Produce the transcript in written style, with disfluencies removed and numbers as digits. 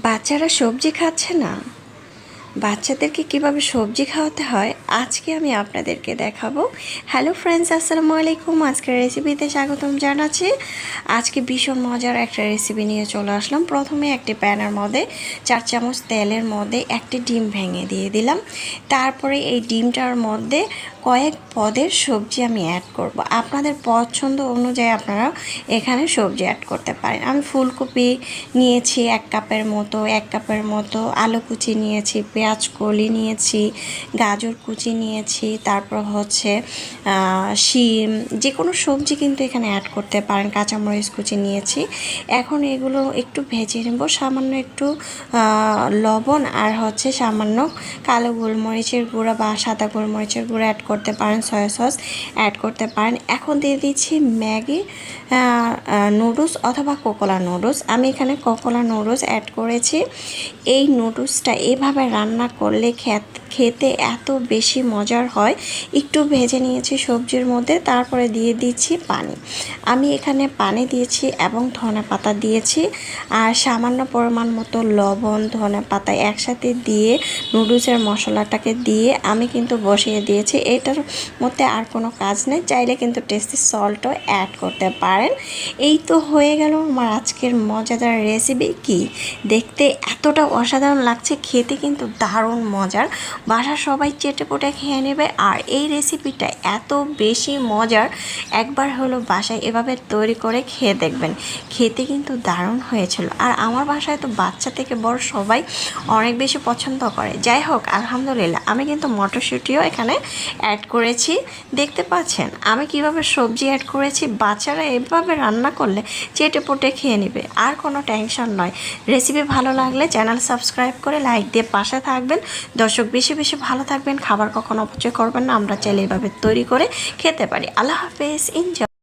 বাচ্চারা সবজি খাচ্ছে না, বাচ্চাদেরকে কিভাবে সবজি খাওয়াতে হয় আজকে আমি আপনাদেরকে দেখাবো। হ্যালো ফ্রেন্ডস, আসসালামু আলাইকুম। আজকের রেসিপিতে স্বাগতম জানাচ্ছি। আজকে ভীষণ মজার একটা রেসিপি নিয়ে চলে আসলাম। প্রথমে একটি প্যানের মধ্যে 4 চামচ তেলের মধ্যে একটি ডিম ভেঙে দিয়ে দিলাম। তারপরে এই ডিমটার মধ্যে কয়েক পদের সবজি আমি অ্যাড করব। আপনাদের পছন্দ অনুযায়ী আপনারা এখানে সবজি অ্যাড করতে পারেন। আমি ফুলকপি নিয়েছি 1 কাপের মতো, আলু কুচি নিয়েছি, পেঁয়াজ কলি নিয়েছি, গাজর কুচি নিয়েছি, তারপর হচ্ছে শিম, যে কোনো সবজি কিন্তু এখানে অ্যাড করতে পারেন, কাঁচামরিচ কুচি নিয়েছি। এখন এগুলো একটু ভেজে নেব। সামান্য একটু লবণ আর হচ্ছে সামান্য কালো গোলমরিচের গুঁড়া বা সাদা গোলমরিচের গুঁড়া অ্যাড করতে পারেন, সয়া সস অ্যাড করতে পারেন। এখন দিয়ে দিচ্ছি ম্যাগি নুডলস অথবা কোকোলা নুডলস। আমি এখানে কোকোলা নুডলস অ্যাড করেছি। এই নুডলসটা এভাবে রান্না করলে খেতে এত বেশি মজার হয়। একটু ভেজে নিয়েছি সবজির মধ্যে, তারপরে দিয়ে দিচ্ছি পানি। আমি এখানে পানি দিয়েছি এবং ধনেপাতা দিয়েছি আর সামান্য পরিমাণ মতো লবণ, ধনেপাতা একসাথে দিয়ে নুডলসের মশলাটাকে দিয়ে আমি কিন্তু বসিয়ে দিয়েছি। এটার মধ্যে আর কোনো কাজ নেই, চাইলে কিন্তু টেস্টি সল্টও অ্যাড করতে পারেন। এই তো হয়ে গেল আমার আজকের মজাদার রেসিপি। কি দেখতে এতটা অসাধারণ লাগছে, খেতে কিন্তু দারুণ মজার। বাসার সবাই চেটেপুটে খেয়ে নেবে। আর এই রেসিপিটা এত বেশি মজার, একবার হলো বাসায় এভাবে তৈরি করে খেয়ে দেখবেন, খেতে কিন্তু দারুণ হয়েছিল। আর আমার বাসায় তো বাচ্চা থেকে বড় সবাই অনেক বেশি পছন্দ করে। যাই হোক, আলহামদুলিল্লাহ আমি কিন্তু মটরশুঁটিও এখানে অ্যাড করেছি। দেখতে পাচ্ছেন আমি কিভাবে সবজি অ্যাড করেছি। বাচ্চারা এভাবে রান্না করলে চেটেপুটে খেয়ে নেবে, আর কোনো টেনশন নয়। রেসিপি ভালো লাগলে চ্যানেল সাবস্ক্রাইব করে লাইক দিয়ে পাশে থাকবেন। দর্শক বেশি বেশি ভালো থাকবেন, খাবার কখনো অপচয় করবেন না। আমরা চাইলে এভাবে তৈরি করে খেতে পারি। আল্লাহ হাফেজ, এনজয়।